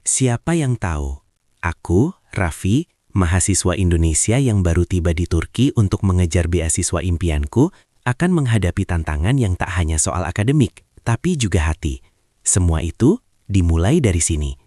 Siapa yang tahu? Aku, Raffi, mahasiswa Indonesia yang baru tiba di Turki untuk mengejar beasiswa impianku, akan menghadapi tantangan yang tak hanya soal akademik, tapi juga hati. Semua itu dimulai dari sini.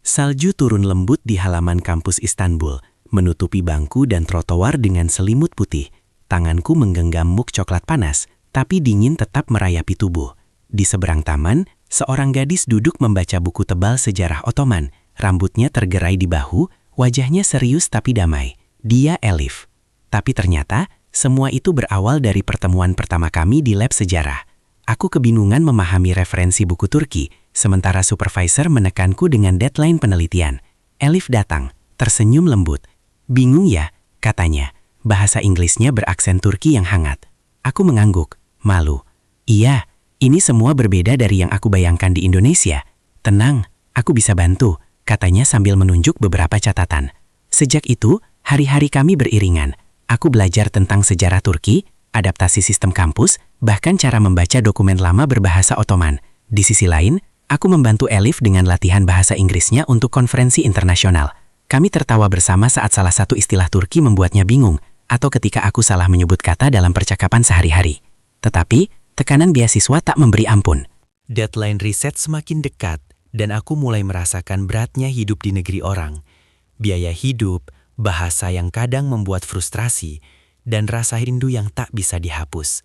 Salju turun lembut di halaman kampus Istanbul, menutupi bangku dan trotoar dengan selimut putih. Tanganku menggenggam muk coklat panas, tapi dingin tetap merayapi tubuh. Di seberang taman, seorang gadis duduk membaca buku tebal sejarah Ottoman. Rambutnya tergerai di bahu, wajahnya serius tapi damai. Dia Elif. Tapi ternyata, semua itu berawal dari pertemuan pertama kami di lab sejarah. Aku kebingungan memahami referensi buku Turki, sementara supervisor menekanku dengan deadline penelitian. Elif datang, tersenyum lembut. "Bingung ya?" katanya. Bahasa Inggrisnya beraksen Turki yang hangat. Aku mengangguk, malu. "Iya, ini semua berbeda dari yang aku bayangkan di Indonesia." "Tenang, aku bisa bantu," katanya sambil menunjuk beberapa catatan. Sejak itu, hari-hari kami beriringan. Aku belajar tentang sejarah Turki, adaptasi sistem kampus, bahkan cara membaca dokumen lama berbahasa Ottoman. Di sisi lain, aku membantu Elif dengan latihan bahasa Inggrisnya untuk konferensi internasional. Kami tertawa bersama saat salah satu istilah Turki membuatnya bingung, atau ketika aku salah menyebut kata dalam percakapan sehari-hari. Tetapi, tekanan beasiswa tak memberi ampun. Deadline riset semakin dekat, dan aku mulai merasakan beratnya hidup di negeri orang. Biaya hidup, bahasa yang kadang membuat frustrasi, dan rasa rindu yang tak bisa dihapus.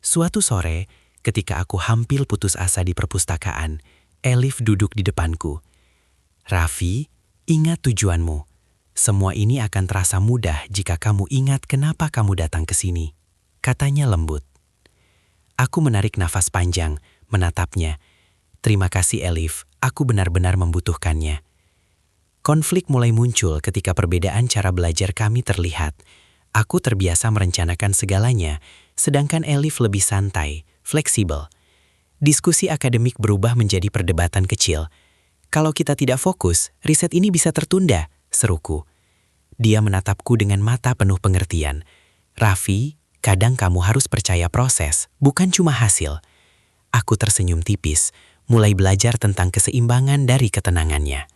Suatu sore, ketika aku hampir putus asa di perpustakaan, Elif duduk di depanku. "Raffi, ingat tujuanmu. Semua ini akan terasa mudah jika kamu ingat kenapa kamu datang ke sini," katanya lembut. Aku menarik nafas panjang, menatapnya. "Terima kasih Elif, aku benar-benar membutuhkannya." Konflik mulai muncul ketika perbedaan cara belajar kami terlihat. Aku terbiasa merencanakan segalanya, sedangkan Elif lebih santai, fleksibel. Diskusi akademik berubah menjadi perdebatan kecil. "Kalau kita tidak fokus, riset ini bisa tertunda," seruku. Dia menatapku dengan mata penuh pengertian. "Raffi, kadang kamu harus percaya proses, bukan cuma hasil." Aku tersenyum tipis, mulai belajar tentang keseimbangan dari ketenangannya.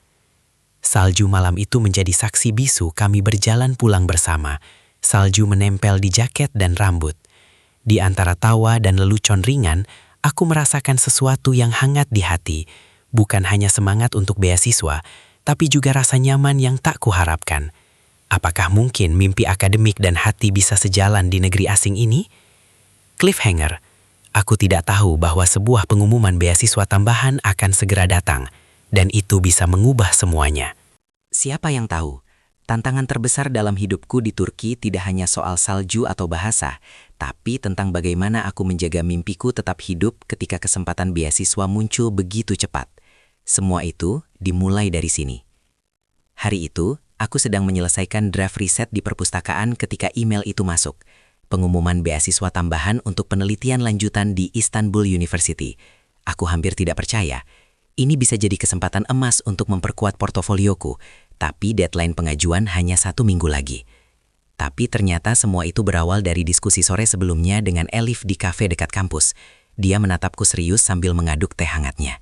Salju malam itu menjadi saksi bisu kami berjalan pulang bersama. Salju menempel di jaket dan rambut. Di antara tawa dan lelucon ringan, aku merasakan sesuatu yang hangat di hati. Bukan hanya semangat untuk beasiswa, tapi juga rasa nyaman yang tak kuharapkan. Apakah mungkin mimpi akademik dan hati bisa sejalan di negeri asing ini? Cliffhanger. Aku tidak tahu bahwa sebuah pengumuman beasiswa tambahan akan segera datang, dan itu bisa mengubah semuanya. Siapa yang tahu? Tantangan terbesar dalam hidupku di Turki tidak hanya soal salju atau bahasa, tapi tentang bagaimana aku menjaga mimpiku tetap hidup ketika kesempatan beasiswa muncul begitu cepat. Semua itu dimulai dari sini. Hari itu, aku sedang menyelesaikan draft riset di perpustakaan ketika email itu masuk. Pengumuman beasiswa tambahan untuk penelitian lanjutan di Istanbul University. Aku hampir tidak percaya. Ini bisa jadi kesempatan emas untuk memperkuat portofolioku, tapi deadline pengajuan hanya 1 minggu lagi. Tapi ternyata semua itu berawal dari diskusi sore sebelumnya dengan Elif di kafe dekat kampus. Dia menatapku serius sambil mengaduk teh hangatnya.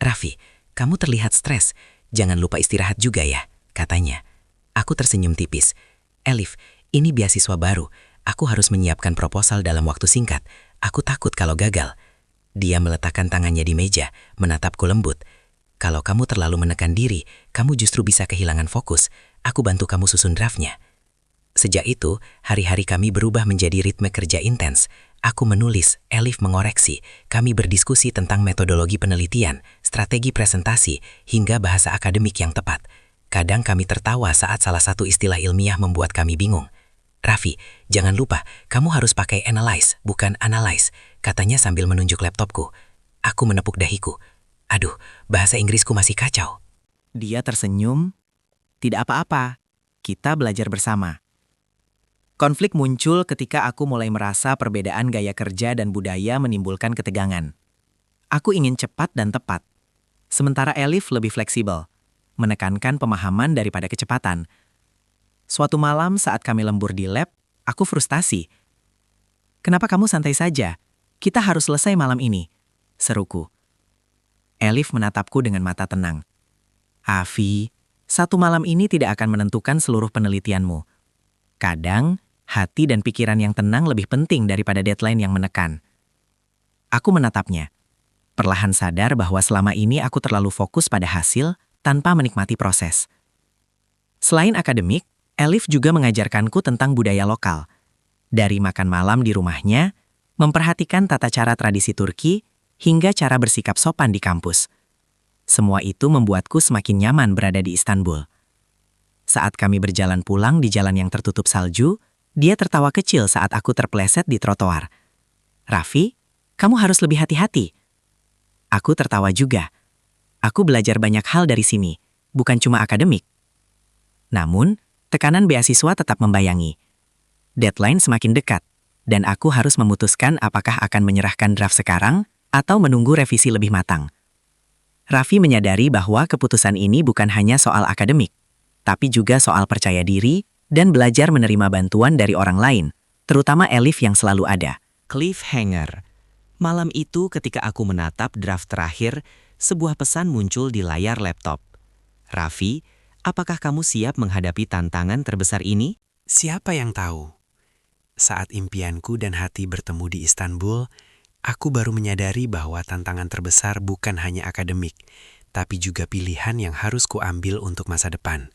"Raffi, kamu terlihat stres. Jangan lupa istirahat juga ya," katanya. Aku tersenyum tipis. "Elif, ini beasiswa baru. Aku harus menyiapkan proposal dalam waktu singkat. Aku takut kalau gagal." Dia meletakkan tangannya di meja, menatapku lembut. "Kalau kamu terlalu menekan diri, kamu justru bisa kehilangan fokus. Aku bantu kamu susun draftnya." Sejak itu, hari-hari kami berubah menjadi ritme kerja intens. Aku menulis, Elif mengoreksi. Kami berdiskusi tentang metodologi penelitian, strategi presentasi, hingga bahasa akademik yang tepat. Kadang kami tertawa saat salah satu istilah ilmiah membuat kami bingung. "Raffi, jangan lupa, kamu harus pakai analyze, bukan analyze," katanya sambil menunjuk laptopku. Aku menepuk dahiku. "Aduh, bahasa Inggrisku masih kacau." Dia tersenyum. "Tidak apa-apa, kita belajar bersama." Konflik muncul ketika aku mulai merasa perbedaan gaya kerja dan budaya menimbulkan ketegangan. Aku ingin cepat dan tepat, sementara Elif lebih fleksibel, menekankan pemahaman daripada kecepatan. Suatu malam saat kami lembur di lab, aku frustasi. "Kenapa kamu santai saja? Kita harus selesai malam ini," seruku. Elif menatapku dengan mata tenang. Avi, satu malam ini tidak akan menentukan seluruh penelitianmu. Kadang, hati dan pikiran yang tenang lebih penting daripada deadline yang menekan. Aku menatapnya, perlahan sadar bahwa selama ini aku terlalu fokus pada hasil tanpa menikmati proses. Selain akademik, Elif juga mengajarkanku tentang budaya lokal. Dari makan malam di rumahnya, memperhatikan tata cara tradisi Turki, hingga cara bersikap sopan di kampus. Semua itu membuatku semakin nyaman berada di Istanbul. Saat kami berjalan pulang di jalan yang tertutup salju, dia tertawa kecil saat aku terpeleset di trotoar. "Raffi, kamu harus lebih hati-hati." Aku tertawa juga. Aku belajar banyak hal dari sini, bukan cuma akademik. Namun, tekanan beasiswa tetap membayangi. Deadline semakin dekat, dan aku harus memutuskan apakah akan menyerahkan draft sekarang atau menunggu revisi lebih matang. Raffi menyadari bahwa keputusan ini bukan hanya soal akademik, tapi juga soal percaya diri dan belajar menerima bantuan dari orang lain, terutama Elif yang selalu ada. Cliffhanger. Malam itu ketika aku menatap draft terakhir, sebuah pesan muncul di layar laptop. "Raffi, apakah kamu siap menghadapi tantangan terbesar ini?" Siapa yang tahu? Saat impianku dan hati bertemu di Istanbul, aku baru menyadari bahwa tantangan terbesar bukan hanya akademik, tapi juga pilihan yang harus kuambil untuk masa depan.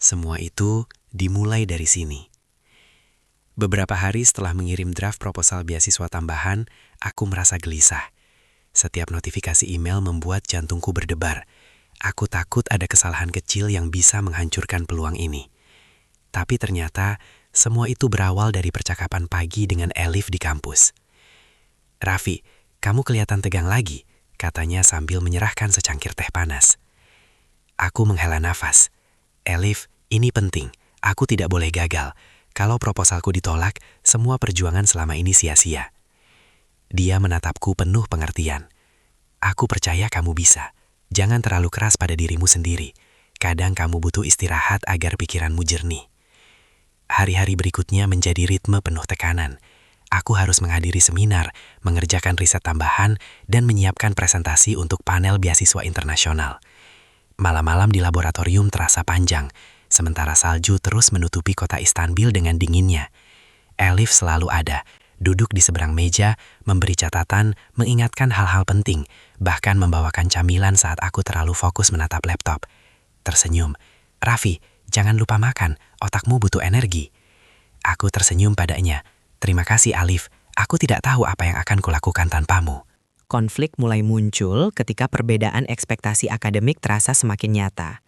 Semua itu dimulai dari sini. Beberapa hari setelah mengirim draft proposal beasiswa tambahan, aku merasa gelisah. Setiap notifikasi email membuat jantungku berdebar. Aku takut ada kesalahan kecil yang bisa menghancurkan peluang ini. Tapi ternyata, semua itu berawal dari percakapan pagi dengan Elif di kampus. "Raffi, kamu kelihatan tegang lagi," katanya sambil menyerahkan secangkir teh panas. Aku menghela nafas. "Elif, ini penting. Aku tidak boleh gagal. Kalau proposalku ditolak, semua perjuangan selama ini sia-sia." Dia menatapku penuh pengertian. "Aku percaya kamu bisa. Jangan terlalu keras pada dirimu sendiri. Kadang kamu butuh istirahat agar pikiranmu jernih." Hari-hari berikutnya menjadi ritme penuh tekanan. Aku harus menghadiri seminar, mengerjakan riset tambahan, dan menyiapkan presentasi untuk panel beasiswa internasional. Malam-malam di laboratorium terasa panjang, sementara salju terus menutupi kota Istanbul dengan dinginnya. Elif selalu ada, duduk di seberang meja, memberi catatan, mengingatkan hal-hal penting, bahkan membawakan camilan saat aku terlalu fokus menatap laptop. Tersenyum, "Raffi, jangan lupa makan, otakmu butuh energi." Aku tersenyum padanya. "Terima kasih Alif, aku tidak tahu apa yang akan kulakukan tanpamu." Konflik mulai muncul ketika perbedaan ekspektasi akademik terasa semakin nyata.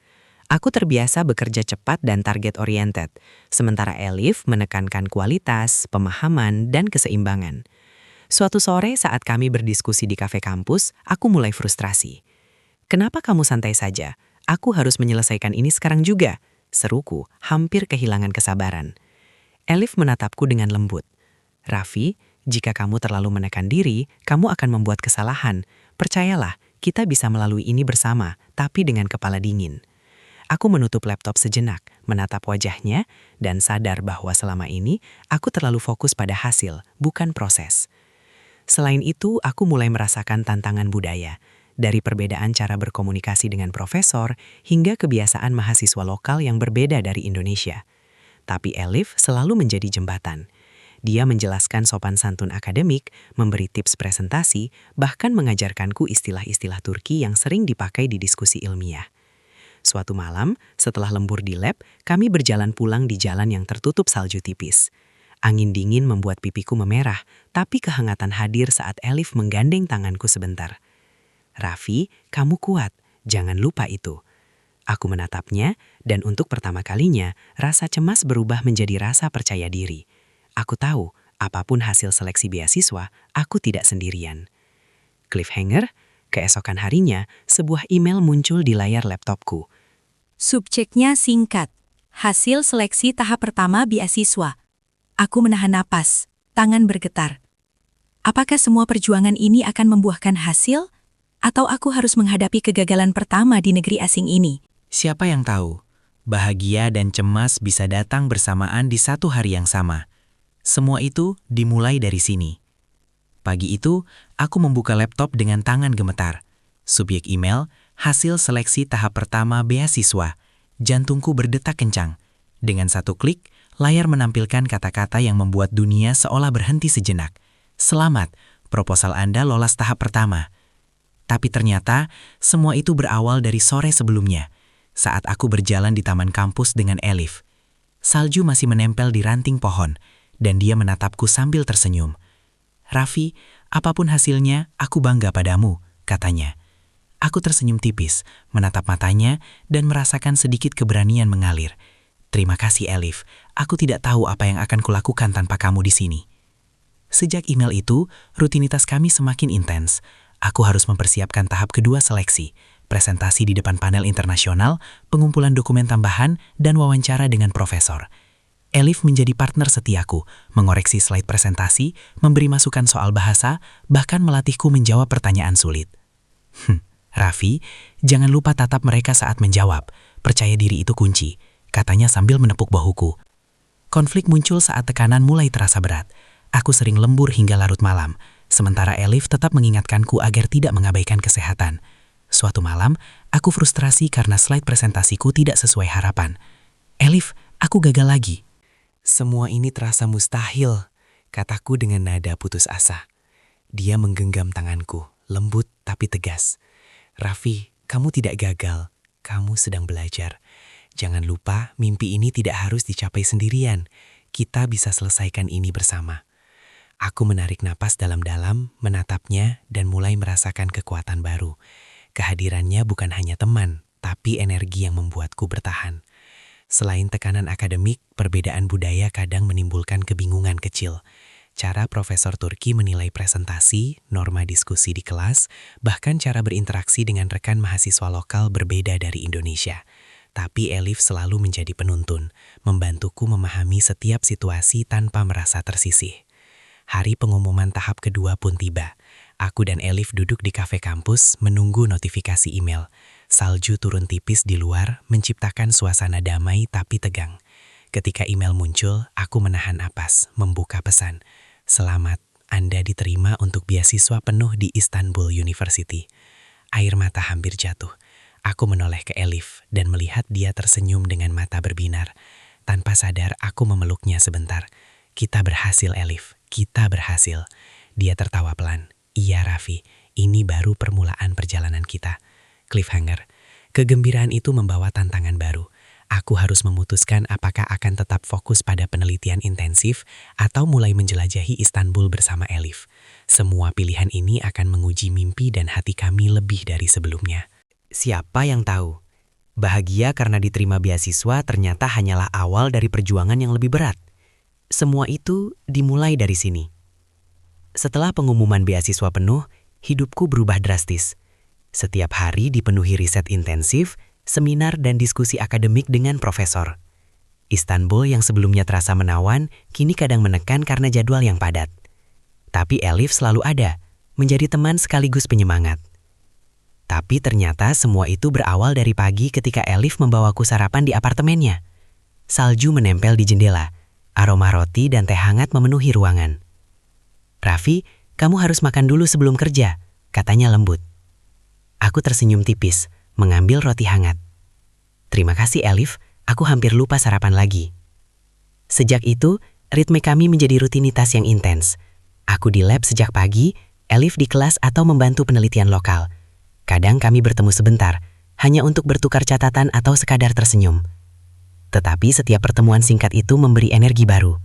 Aku terbiasa bekerja cepat dan target-oriented, sementara Elif menekankan kualitas, pemahaman, dan keseimbangan. Suatu sore saat kami berdiskusi di kafe kampus, aku mulai frustrasi. "Kenapa kamu santai saja? Aku harus menyelesaikan ini sekarang juga," seruku, hampir kehilangan kesabaran. Elif menatapku dengan lembut. "Raffi, jika kamu terlalu menekan diri, kamu akan membuat kesalahan. Percayalah, kita bisa melalui ini bersama, tapi dengan kepala dingin." Aku menutup laptop sejenak, menatap wajahnya, dan sadar bahwa selama ini aku terlalu fokus pada hasil, bukan proses. Selain itu, aku mulai merasakan tantangan budaya, dari perbedaan cara berkomunikasi dengan profesor hingga kebiasaan mahasiswa lokal yang berbeda dari Indonesia. Tapi Elif selalu menjadi jembatan. Dia menjelaskan sopan santun akademik, memberi tips presentasi, bahkan mengajarkanku istilah-istilah Turki yang sering dipakai di diskusi ilmiah. Suatu malam, setelah lembur di lab, kami berjalan pulang di jalan yang tertutup salju tipis. Angin dingin membuat pipiku memerah, tapi kehangatan hadir saat Elif menggandeng tanganku sebentar. "Raffi, kamu kuat, jangan lupa itu." Aku menatapnya, dan untuk pertama kalinya, rasa cemas berubah menjadi rasa percaya diri. Aku tahu, apapun hasil seleksi beasiswa, aku tidak sendirian. Cliffhanger, keesokan harinya, sebuah email muncul di layar laptopku. Subjeknya singkat. Hasil seleksi tahap pertama beasiswa. Aku menahan napas, tangan bergetar. Apakah semua perjuangan ini akan membuahkan hasil? Atau aku harus menghadapi kegagalan pertama di negeri asing ini? Siapa yang tahu? Bahagia dan cemas bisa datang bersamaan di satu hari yang sama. Semua itu dimulai dari sini. Pagi itu, aku membuka laptop dengan tangan gemetar. Subjek email, hasil seleksi tahap pertama beasiswa. Jantungku berdetak kencang. Dengan satu klik, layar menampilkan kata-kata yang membuat dunia seolah berhenti sejenak. Selamat, proposal Anda lolos tahap pertama. Tapi ternyata, semua itu berawal dari sore sebelumnya, saat aku berjalan di taman kampus dengan Elif. Salju masih menempel di ranting pohon, dan dia menatapku sambil tersenyum. "Raffi, apapun hasilnya, aku bangga padamu," katanya. Aku tersenyum tipis, menatap matanya, dan merasakan sedikit keberanian mengalir. "Terima kasih, Elif. Aku tidak tahu apa yang akan kulakukan tanpa kamu di sini." Sejak email itu, rutinitas kami semakin intens. Aku harus mempersiapkan tahap kedua seleksi, presentasi di depan panel internasional, pengumpulan dokumen tambahan, dan wawancara dengan profesor. Elif menjadi partner setiaku, mengoreksi slide presentasi, memberi masukan soal bahasa, bahkan melatihku menjawab pertanyaan sulit. "Raffi, jangan lupa tatap mereka saat menjawab. Percaya diri itu kunci," katanya sambil menepuk bahuku. Konflik muncul saat tekanan mulai terasa berat. Aku sering lembur hingga larut malam, sementara Elif tetap mengingatkanku agar tidak mengabaikan kesehatan. Suatu malam, aku frustrasi karena slide presentasiku tidak sesuai harapan. "Elif, aku gagal lagi." Semua ini terasa mustahil, kataku dengan nada putus asa. Dia menggenggam tanganku, lembut tapi tegas. "Raffi, kamu tidak gagal. Kamu sedang belajar. Jangan lupa, mimpi ini tidak harus dicapai sendirian. Kita bisa selesaikan ini bersama." Aku menarik napas dalam-dalam, menatapnya, dan mulai merasakan kekuatan baru. Kehadirannya bukan hanya teman, tapi energi yang membuatku bertahan. Selain tekanan akademik, perbedaan budaya kadang menimbulkan kebingungan kecil. Cara Profesor Turki menilai presentasi, norma diskusi di kelas, bahkan cara berinteraksi dengan rekan mahasiswa lokal berbeda dari Indonesia. Tapi Elif selalu menjadi penuntun, membantuku memahami setiap situasi tanpa merasa tersisih. Hari pengumuman tahap kedua pun tiba. Aku dan Elif duduk di kafe kampus menunggu notifikasi email. Salju turun tipis di luar, menciptakan suasana damai tapi tegang. Ketika email muncul, aku menahan napas, membuka pesan. "Selamat, Anda diterima untuk beasiswa penuh di Istanbul University." Air mata hampir jatuh. Aku menoleh ke Elif dan melihat dia tersenyum dengan mata berbinar. Tanpa sadar, aku memeluknya sebentar. "Kita berhasil, Elif. Kita berhasil." Dia tertawa pelan. "Iya, Raffi. Ini baru permulaan perjalanan kita." Cliffhanger. Kegembiraan itu membawa tantangan baru. Aku harus memutuskan apakah akan tetap fokus pada penelitian intensif atau mulai menjelajahi Istanbul bersama Elif. Semua pilihan ini akan menguji mimpi dan hati kami lebih dari sebelumnya. Siapa yang tahu? Bahagia karena diterima beasiswa ternyata hanyalah awal dari perjuangan yang lebih berat. Semua itu dimulai dari sini. Setelah pengumuman beasiswa penuh, hidupku berubah drastis. Setiap hari dipenuhi riset intensif, seminar dan diskusi akademik dengan profesor. Istanbul yang sebelumnya terasa menawan, kini kadang menekan karena jadwal yang padat. Tapi Elif selalu ada, menjadi teman sekaligus penyemangat. Tapi ternyata semua itu berawal dari pagi ketika Elif membawaku sarapan di apartemennya. Salju menempel di jendela, aroma roti dan teh hangat memenuhi ruangan. "Raffi, kamu harus makan dulu sebelum kerja," katanya lembut. Aku tersenyum tipis, mengambil roti hangat. "Terima kasih, Elif. Aku hampir lupa sarapan lagi." Sejak itu, ritme kami menjadi rutinitas yang intens. Aku di lab sejak pagi, Elif di kelas atau membantu penelitian lokal. Kadang kami bertemu sebentar, hanya untuk bertukar catatan atau sekadar tersenyum. Tetapi setiap pertemuan singkat itu memberi energi baru.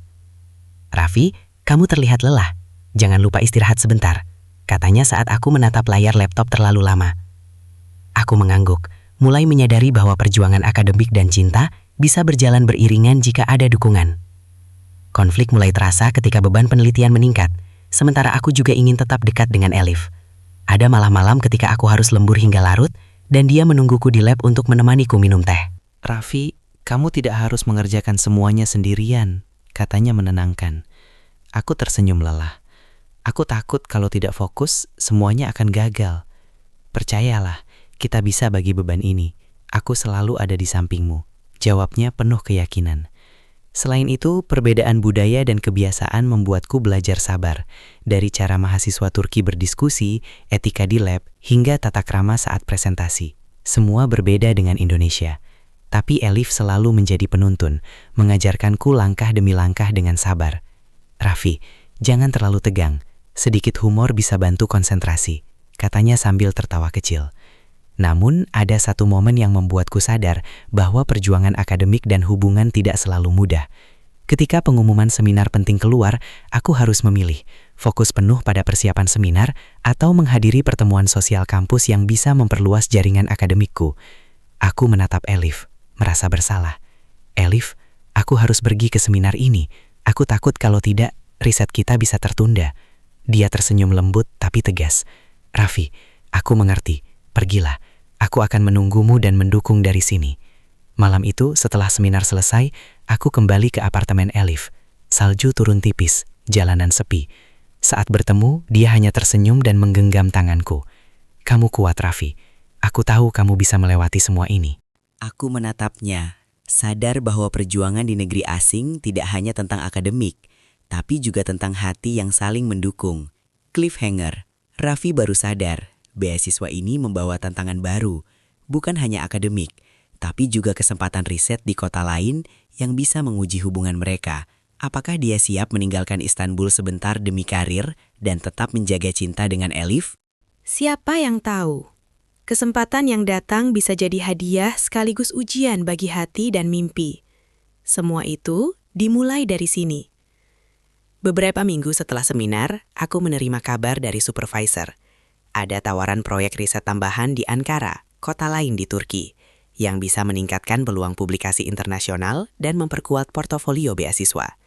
"Raffi, kamu terlihat lelah. Jangan lupa istirahat sebentar," katanya saat aku menatap layar laptop terlalu lama. Aku mengangguk, mulai menyadari bahwa perjuangan akademik dan cinta bisa berjalan beriringan jika ada dukungan. Konflik mulai terasa ketika beban penelitian meningkat, sementara aku juga ingin tetap dekat dengan Elif. Ada malam-malam ketika aku harus lembur hingga larut, dan dia menungguku di lab untuk menemaniku minum teh. "Raffi, kamu tidak harus mengerjakan semuanya sendirian," katanya menenangkan. Aku tersenyum lelah. Aku takut kalau tidak fokus, semuanya akan gagal. "Percayalah, kita bisa bagi beban ini. Aku selalu ada di sampingmu," jawabnya penuh keyakinan. Selain itu, perbedaan budaya dan kebiasaan membuatku belajar sabar. Dari cara mahasiswa Turki berdiskusi, etika di lab, hingga tata krama saat presentasi. Semua berbeda dengan Indonesia. Tapi Elif selalu menjadi penuntun, mengajarkanku langkah demi langkah dengan sabar. Raffi, jangan terlalu tegang. Sedikit humor bisa bantu konsentrasi, katanya sambil tertawa kecil. Namun, ada satu momen yang membuatku sadar bahwa perjuangan akademik dan hubungan tidak selalu mudah. Ketika pengumuman seminar penting keluar, aku harus memilih, fokus penuh pada persiapan seminar atau menghadiri pertemuan sosial kampus yang bisa memperluas jaringan akademikku. Aku menatap Elif, merasa bersalah. Elif, aku harus pergi ke seminar ini. Aku takut kalau tidak, riset kita bisa tertunda. Dia tersenyum lembut tapi tegas. Raffi, aku mengerti. Pergilah. Aku akan menunggumu dan mendukung dari sini. Malam itu, setelah seminar selesai, aku kembali ke apartemen Elif. Salju turun tipis, jalanan sepi. Saat bertemu, dia hanya tersenyum dan menggenggam tanganku. Kamu kuat, Raffi. Aku tahu kamu bisa melewati semua ini. Aku menatapnya, sadar bahwa perjuangan di negeri asing tidak hanya tentang akademik, tapi juga tentang hati yang saling mendukung. Cliffhanger, Raffi baru sadar, beasiswa ini membawa tantangan baru, bukan hanya akademik, tapi juga kesempatan riset di kota lain yang bisa menguji hubungan mereka. Apakah dia siap meninggalkan Istanbul sebentar demi karir dan tetap menjaga cinta dengan Elif? Siapa yang tahu? Kesempatan yang datang bisa jadi hadiah sekaligus ujian bagi hati dan mimpi. Semua itu dimulai dari sini. Beberapa minggu setelah seminar, aku menerima kabar dari supervisor. Ada tawaran proyek riset tambahan di Ankara, kota lain di Turki, yang bisa meningkatkan peluang publikasi internasional dan memperkuat portofolio beasiswa.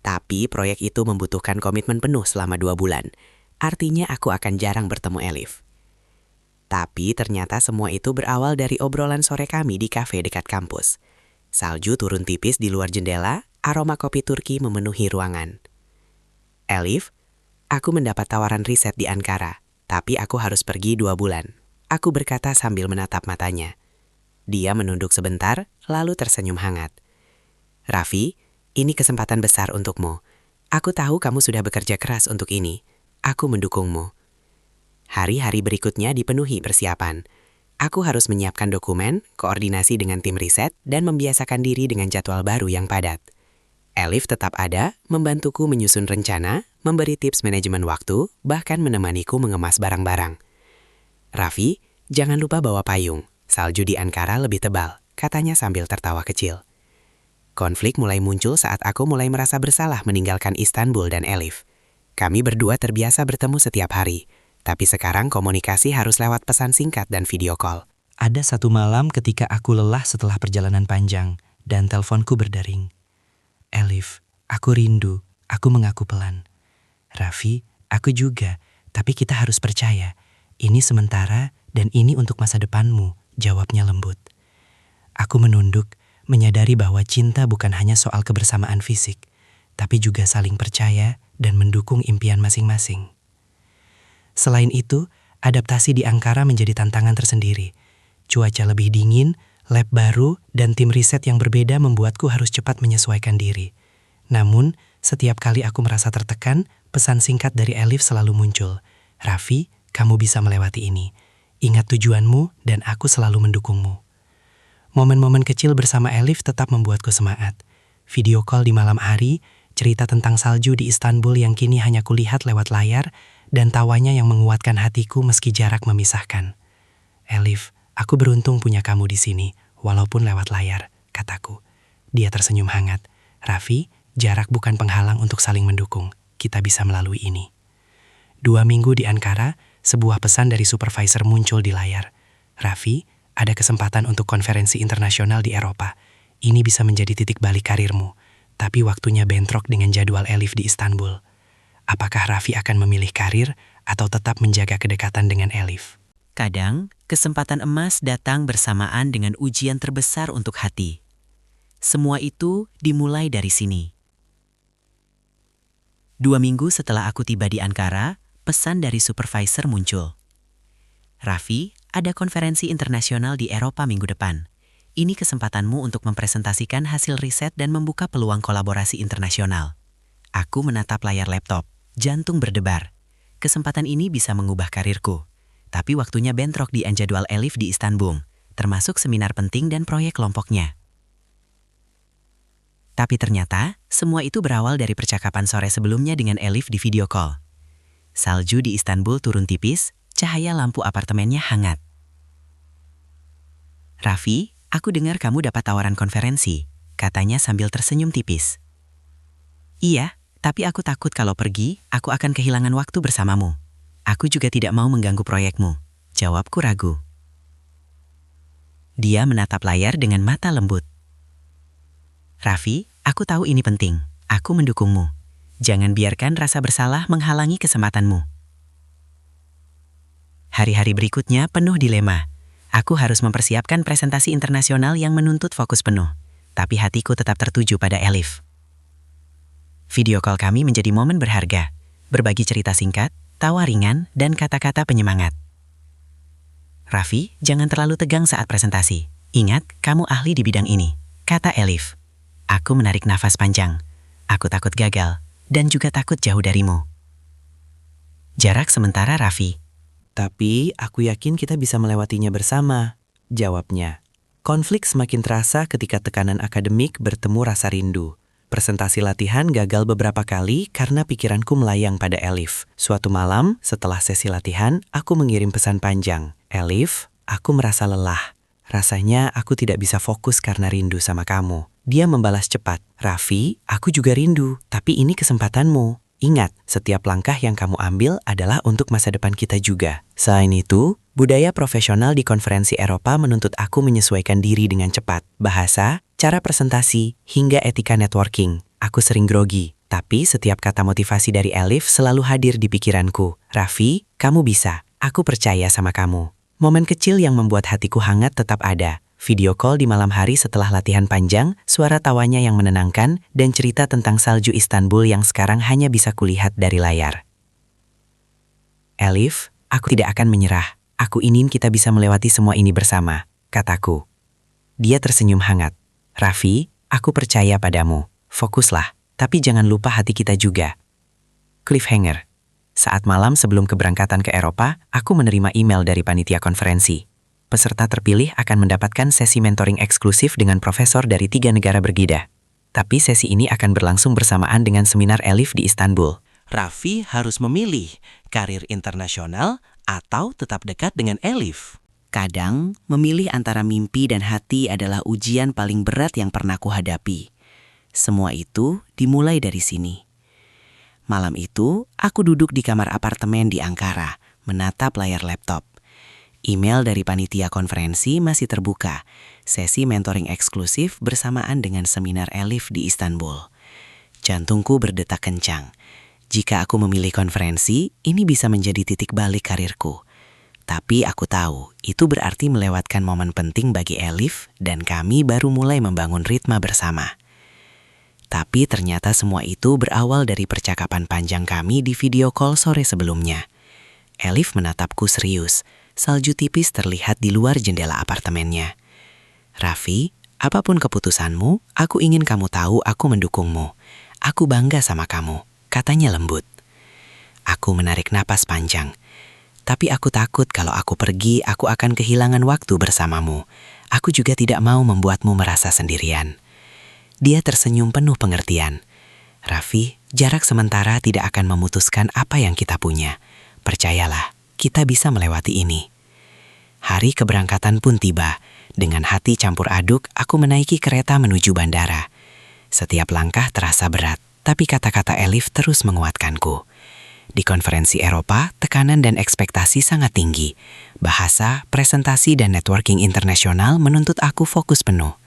Tapi proyek itu membutuhkan komitmen penuh selama 2 bulan. Artinya aku akan jarang bertemu Elif. Tapi ternyata semua itu berawal dari obrolan sore kami di kafe dekat kampus. Salju turun tipis di luar jendela, aroma kopi Turki memenuhi ruangan. Elif, aku mendapat tawaran riset di Ankara, tapi aku harus pergi 2 bulan. Aku berkata sambil menatap matanya. Dia menunduk sebentar, lalu tersenyum hangat. Raffi, ini kesempatan besar untukmu. Aku tahu kamu sudah bekerja keras untuk ini. Aku mendukungmu. Hari-hari berikutnya dipenuhi persiapan. Aku harus menyiapkan dokumen, koordinasi dengan tim riset, dan membiasakan diri dengan jadwal baru yang padat. Elif tetap ada, membantuku menyusun rencana, memberi tips manajemen waktu, bahkan menemaniku mengemas barang-barang. Raffi, jangan lupa bawa payung. Salju di Ankara lebih tebal, katanya sambil tertawa kecil. Konflik mulai muncul saat aku mulai merasa bersalah meninggalkan Istanbul dan Elif. Kami berdua terbiasa bertemu setiap hari, tapi sekarang komunikasi harus lewat pesan singkat dan video call. Ada satu malam ketika aku lelah setelah perjalanan panjang dan teleponku berdering. Elif, aku rindu, aku mengaku pelan. Raffi, aku juga, tapi kita harus percaya. Ini sementara dan ini untuk masa depanmu, jawabnya lembut. Aku menunduk, menyadari bahwa cinta bukan hanya soal kebersamaan fisik, tapi juga saling percaya dan mendukung impian masing-masing. Selain itu, adaptasi di Ankara menjadi tantangan tersendiri. Cuaca lebih dingin, lab baru, dan tim riset yang berbeda membuatku harus cepat menyesuaikan diri. Namun, setiap kali aku merasa tertekan, pesan singkat dari Elif selalu muncul. Raffi, kamu bisa melewati ini. Ingat tujuanmu dan aku selalu mendukungmu. Momen-momen kecil bersama Elif tetap membuatku semangat. Video call di malam hari, cerita tentang salju di Istanbul yang kini hanya kulihat lewat layar, dan tawanya yang menguatkan hatiku meski jarak memisahkan. Elif, aku beruntung punya kamu di sini, walaupun lewat layar, kataku. Dia tersenyum hangat. Raffi, jarak bukan penghalang untuk saling mendukung. Kita bisa melalui ini. 2 minggu di Ankara, sebuah pesan dari supervisor muncul di layar. Raffi, ada kesempatan untuk konferensi internasional di Eropa. Ini bisa menjadi titik balik karirmu, tapi waktunya bentrok dengan jadwal Elif di Istanbul. Apakah Raffi akan memilih karir atau tetap menjaga kedekatan dengan Elif? Kadang, kesempatan emas datang bersamaan dengan ujian terbesar untuk hati. Semua itu dimulai dari sini. 2 minggu setelah aku tiba di Ankara, pesan dari supervisor muncul. Raffi, ada konferensi internasional di Eropa minggu depan. Ini kesempatanmu untuk mempresentasikan hasil riset dan membuka peluang kolaborasi internasional. Aku menatap layar laptop, jantung berdebar. Kesempatan ini bisa mengubah karirku. Tapi waktunya bentrok di jadwal Elif di Istanbul. termasuk seminar penting dan proyek kelompoknya. Tapi ternyata, semua itu berawal dari percakapan sore sebelumnya dengan Elif di video call. Salju di Istanbul turun tipis, cahaya lampu apartemennya hangat. "Raffi, aku dengar kamu dapat tawaran konferensi," katanya sambil tersenyum tipis. "Iya, tapi aku takut kalau pergi, aku akan kehilangan waktu bersamamu. Aku juga tidak mau mengganggu proyekmu," jawabku ragu. Dia menatap layar dengan mata lembut. "Raffi, aku tahu ini penting. Aku mendukungmu. Jangan biarkan rasa bersalah menghalangi kesempatanmu." Hari-hari berikutnya penuh dilema. Aku harus mempersiapkan presentasi internasional yang menuntut fokus penuh. Tapi hatiku tetap tertuju pada Elif. Video call kami menjadi momen berharga. Berbagi cerita singkat, tawa ringan, dan kata-kata penyemangat. "Raffi, jangan terlalu tegang saat presentasi. Ingat, kamu ahli di bidang ini," kata Elif. Aku menarik nafas panjang. Aku takut gagal, dan juga takut jauh darimu. Jarak sementara Raffi. Tapi aku yakin kita bisa melewatinya bersama, jawabnya. Konflik semakin terasa ketika tekanan akademik bertemu rasa rindu. Presentasi latihan gagal beberapa kali karena pikiranku melayang pada Elif. Suatu malam, setelah sesi latihan, aku mengirim pesan panjang. "Elif, aku merasa lelah. Rasanya aku tidak bisa fokus karena rindu sama kamu." Dia membalas cepat, "Raffi, aku juga rindu, tapi ini kesempatanmu. Ingat, setiap langkah yang kamu ambil adalah untuk masa depan kita juga." Selain itu, budaya profesional di konferensi Eropa menuntut aku menyesuaikan diri dengan cepat. Bahasa, cara presentasi, hingga etika networking. Aku sering grogi, tapi setiap kata motivasi dari Elif selalu hadir di pikiranku. "Raffi, kamu bisa. Aku percaya sama kamu." Momen kecil yang membuat hatiku hangat tetap ada. Video call di malam hari setelah latihan panjang, suara tawanya yang menenangkan, dan cerita tentang salju Istanbul yang sekarang hanya bisa kulihat dari layar. "Elif, aku tidak akan menyerah. Aku ingin kita bisa melewati semua ini bersama," kataku. Dia tersenyum hangat. "Raffi, aku percaya padamu. Fokuslah, tapi jangan lupa hati kita juga." Cliffhanger. Saat malam sebelum keberangkatan ke Eropa, aku menerima email dari panitia konferensi. Peserta terpilih akan mendapatkan sesi mentoring eksklusif dengan profesor dari 3 negara berbeda. Tapi sesi ini akan berlangsung bersamaan dengan seminar Elif di Istanbul. Raffi harus memilih karir internasional atau tetap dekat dengan Elif. Kadang, memilih antara mimpi dan hati adalah ujian paling berat yang pernah kuhadapi. Semua itu dimulai dari sini. Malam itu, aku duduk di kamar apartemen di Ankara, menatap layar laptop. Email dari panitia konferensi masih terbuka. Sesi mentoring eksklusif bersamaan dengan seminar Elif di Istanbul. Jantungku berdetak kencang. Jika aku memilih konferensi, ini bisa menjadi titik balik karirku. Tapi aku tahu, itu berarti melewatkan momen penting bagi Elif dan kami baru mulai membangun ritme bersama. Tapi ternyata semua itu berawal dari percakapan panjang kami di video call sore sebelumnya. Elif menatapku serius. Salju tipis terlihat di luar jendela apartemennya. "Raffi, apapun keputusanmu, aku ingin kamu tahu aku mendukungmu. Aku bangga sama kamu," katanya lembut. Aku menarik napas panjang. "Tapi aku takut kalau aku pergi, aku akan kehilangan waktu bersamamu. Aku juga tidak mau membuatmu merasa sendirian." Dia tersenyum penuh pengertian. "Raffi, jarak sementara tidak akan memutuskan apa yang kita punya. Percayalah, kita bisa melewati ini." Hari keberangkatan pun tiba. Dengan hati campur aduk, aku menaiki kereta menuju bandara. Setiap langkah terasa berat, tapi kata-kata Elif terus menguatkanku. Di konferensi Eropa, tekanan dan ekspektasi sangat tinggi. Bahasa, presentasi, dan networking internasional menuntut aku fokus penuh.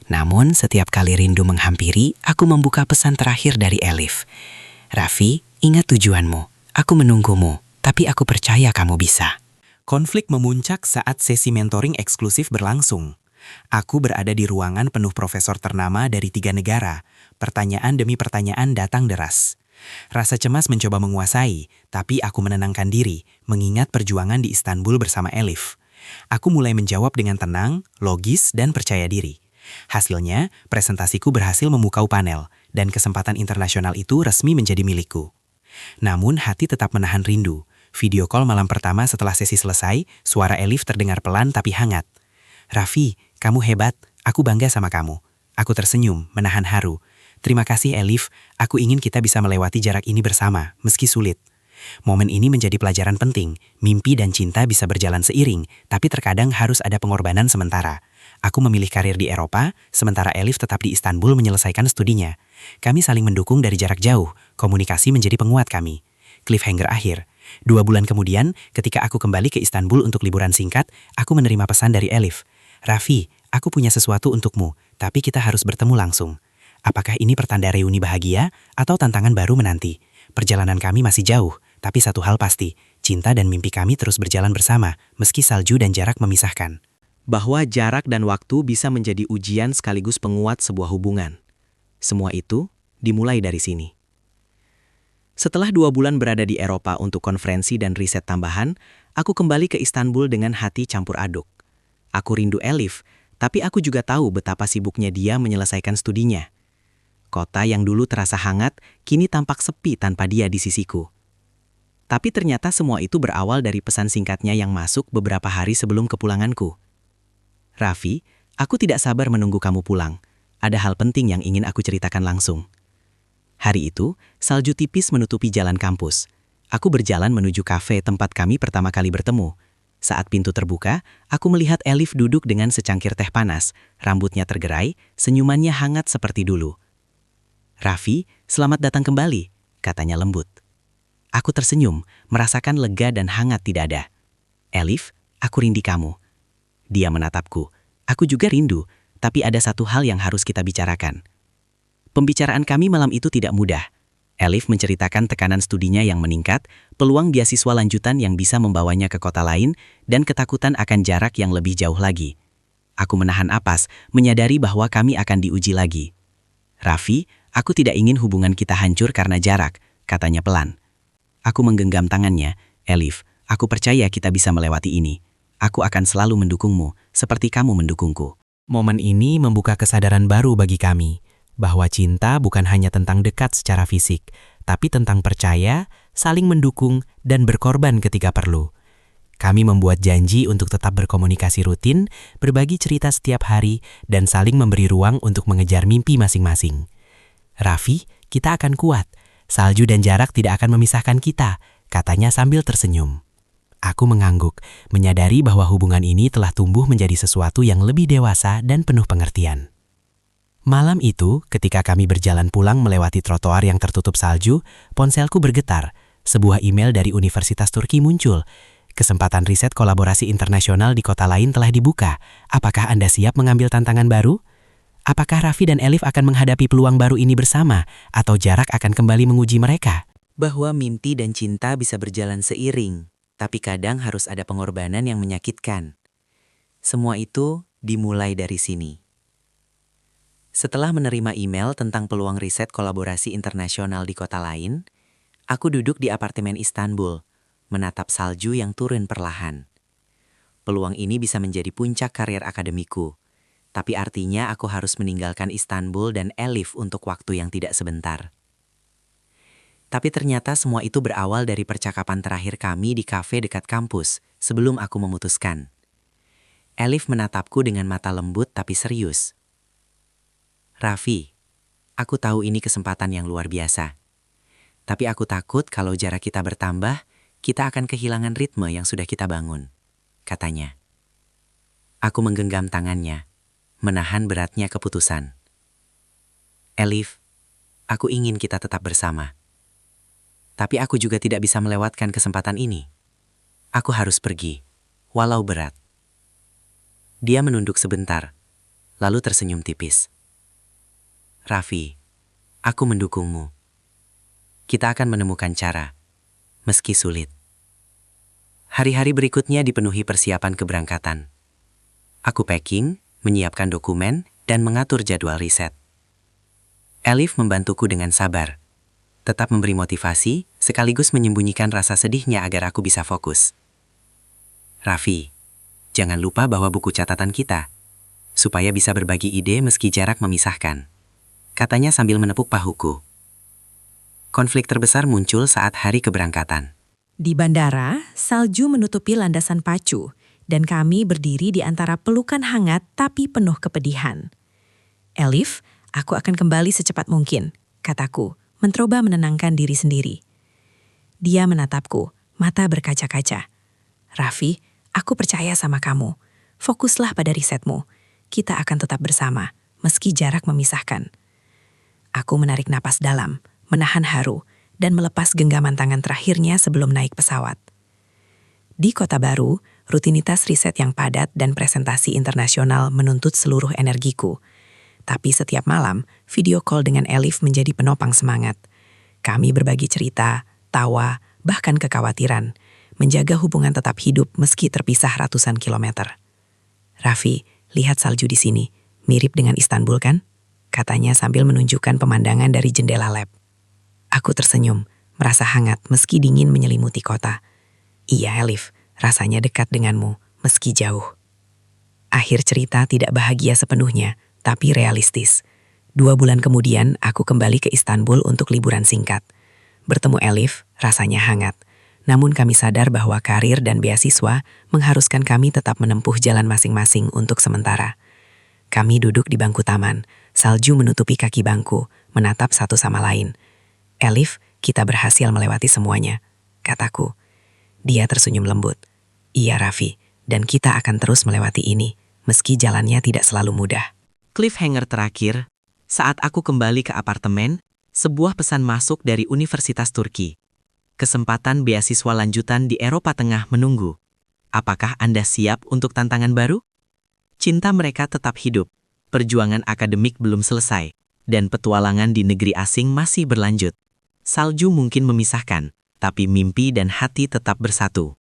Namun, setiap kali rindu menghampiri, aku membuka pesan terakhir dari Elif. "Raffi, ingat tujuanmu. Aku menunggumu, tapi aku percaya kamu bisa." Konflik memuncak saat sesi mentoring eksklusif berlangsung. Aku berada di ruangan penuh profesor ternama dari 3 negara. Pertanyaan demi pertanyaan datang deras. Rasa cemas mencoba menguasai, tapi aku menenangkan diri, mengingat perjuangan di Istanbul bersama Elif. Aku mulai menjawab dengan tenang, logis, dan percaya diri. Hasilnya, presentasiku berhasil memukau panel, dan kesempatan internasional itu resmi menjadi milikku. Namun hati tetap menahan rindu. Video call malam pertama setelah sesi selesai, suara Elif terdengar pelan tapi hangat. Raffi, kamu hebat. Aku bangga sama kamu. Aku tersenyum, menahan haru. Terima kasih Elif, aku ingin kita bisa melewati jarak ini bersama, meski sulit. Momen ini menjadi pelajaran penting. Mimpi dan cinta bisa berjalan seiring, tapi terkadang harus ada pengorbanan sementara. Aku memilih karir di Eropa, sementara Elif tetap di Istanbul menyelesaikan studinya. Kami saling mendukung dari jarak jauh, komunikasi menjadi penguat kami. Cliffhanger akhir. 2 bulan kemudian, ketika aku kembali ke Istanbul untuk liburan singkat, aku menerima pesan dari Elif. Raffi, aku punya sesuatu untukmu, tapi kita harus bertemu langsung. Apakah ini pertanda reuni bahagia atau tantangan baru menanti? Perjalanan kami masih jauh, tapi satu hal pasti, cinta dan mimpi kami terus berjalan bersama, meski salju dan jarak memisahkan. Bahwa jarak dan waktu bisa menjadi ujian sekaligus penguat sebuah hubungan. Semua itu dimulai dari sini. Setelah 2 bulan berada di Eropa untuk konferensi dan riset tambahan, aku kembali ke Istanbul dengan hati campur aduk. Aku rindu Elif, tapi aku juga tahu betapa sibuknya dia menyelesaikan studinya. Kota yang dulu terasa hangat, kini tampak sepi tanpa dia di sisiku. Tapi ternyata semua itu berawal dari pesan singkatnya yang masuk beberapa hari sebelum kepulanganku. Raffi, aku tidak sabar menunggu kamu pulang. Ada hal penting yang ingin aku ceritakan langsung. Hari itu, salju tipis menutupi jalan kampus. Aku berjalan menuju kafe tempat kami pertama kali bertemu. Saat pintu terbuka, aku melihat Elif duduk dengan secangkir teh panas, rambutnya tergerai, senyumannya hangat seperti dulu. Raffi, selamat datang kembali, katanya lembut. Aku tersenyum, merasakan lega dan hangat tidak ada. Elif, aku rindu kamu. Dia menatapku. Aku juga rindu, tapi ada satu hal yang harus kita bicarakan. Pembicaraan kami malam itu tidak mudah. Elif menceritakan tekanan studinya yang meningkat, peluang beasiswa lanjutan yang bisa membawanya ke kota lain, dan ketakutan akan jarak yang lebih jauh lagi. Aku menahan napas, menyadari bahwa kami akan diuji lagi. Raffi, aku tidak ingin hubungan kita hancur karena jarak, katanya pelan. Aku menggenggam tangannya. Elif, aku percaya kita bisa melewati ini. Aku akan selalu mendukungmu, seperti kamu mendukungku. Momen ini membuka kesadaran baru bagi kami, bahwa cinta bukan hanya tentang dekat secara fisik, tapi tentang percaya, saling mendukung, dan berkorban ketika perlu. Kami membuat janji untuk tetap berkomunikasi rutin, berbagi cerita setiap hari, dan saling memberi ruang untuk mengejar mimpi masing-masing. Raffi, kita akan kuat. Salju dan jarak tidak akan memisahkan kita, katanya sambil tersenyum. Aku mengangguk, menyadari bahwa hubungan ini telah tumbuh menjadi sesuatu yang lebih dewasa dan penuh pengertian. Malam itu, ketika kami berjalan pulang melewati trotoar yang tertutup salju, ponselku bergetar. Sebuah email dari Universitas Turki muncul. Kesempatan riset kolaborasi internasional di kota lain telah dibuka. Apakah Anda siap mengambil tantangan baru? Apakah Raffi dan Elif akan menghadapi peluang baru ini bersama, atau jarak akan kembali menguji mereka? Bahwa mimpi dan cinta bisa berjalan seiring, tapi kadang harus ada pengorbanan yang menyakitkan. Semua itu dimulai dari sini. Setelah menerima email tentang peluang riset kolaborasi internasional di kota lain, aku duduk di apartemen Istanbul, menatap salju yang turun perlahan. Peluang ini bisa menjadi puncak karir akademiku, tapi artinya aku harus meninggalkan Istanbul dan Elif untuk waktu yang tidak sebentar. Tapi ternyata semua itu berawal dari percakapan terakhir kami di kafe dekat kampus sebelum aku memutuskan. Elif menatapku dengan mata lembut tapi serius. Raffi, aku tahu ini kesempatan yang luar biasa. Tapi aku takut kalau jarak kita bertambah, kita akan kehilangan ritme yang sudah kita bangun, katanya. Aku menggenggam tangannya, menahan beratnya keputusan. Elif, aku ingin kita tetap bersama. Tapi aku juga tidak bisa melewatkan kesempatan ini. Aku harus pergi, walau berat. Dia menunduk sebentar, lalu tersenyum tipis. Raffi, aku mendukungmu. Kita akan menemukan cara, meski sulit. Hari-hari berikutnya dipenuhi persiapan keberangkatan. Aku packing, menyiapkan dokumen, dan mengatur jadwal riset. Elif membantuku dengan sabar, tetap memberi motivasi, sekaligus menyembunyikan rasa sedihnya agar aku bisa fokus. Raffi, jangan lupa bawa buku catatan kita, supaya bisa berbagi ide meski jarak memisahkan, katanya sambil menepuk pahuku. Konflik terbesar muncul saat hari keberangkatan. Di bandara, salju menutupi landasan pacu. dan kami berdiri di antara pelukan hangat tapi penuh kepedihan. Elif, aku akan kembali secepat mungkin, kataku, mencoba menenangkan diri sendiri. Dia menatapku, mata berkaca-kaca. Raffi, aku percaya sama kamu. Fokuslah pada risetmu. Kita akan tetap bersama, meski jarak memisahkan. Aku menarik napas dalam, menahan haru, dan melepas genggaman tangan terakhirnya sebelum naik pesawat. Di kota baru, rutinitas riset yang padat dan presentasi internasional menuntut seluruh energiku. Tapi setiap malam, video call dengan Elif menjadi penopang semangat. Kami berbagi cerita, tawa, bahkan kekhawatiran, menjaga hubungan tetap hidup meski terpisah ratusan kilometer. Raffi, lihat salju di sini, mirip dengan Istanbul kan? Katanya sambil menunjukkan pemandangan dari jendela lab. Aku tersenyum, merasa hangat meski dingin menyelimuti kota. Iya Elif, rasanya dekat denganmu, meski jauh. Akhir cerita tidak bahagia sepenuhnya, tapi realistis. 2 bulan kemudian, aku kembali ke Istanbul untuk liburan singkat. Bertemu Elif, rasanya hangat. Namun kami sadar bahwa karir dan beasiswa mengharuskan kami tetap menempuh jalan masing-masing untuk sementara. Kami duduk di bangku taman, salju menutupi kaki bangku, menatap satu sama lain. Elif, kita berhasil melewati semuanya, kataku. Dia tersenyum lembut. Iya Raffi, dan kita akan terus melewati ini, meski jalannya tidak selalu mudah. Cliffhanger terakhir, saat aku kembali ke apartemen, sebuah pesan masuk dari Universitas Turki. Kesempatan beasiswa lanjutan di Eropa Tengah menunggu. Apakah Anda siap untuk tantangan baru? Cinta mereka tetap hidup, perjuangan akademik belum selesai, dan petualangan di negeri asing masih berlanjut. Salju mungkin memisahkan, tapi mimpi dan hati tetap bersatu.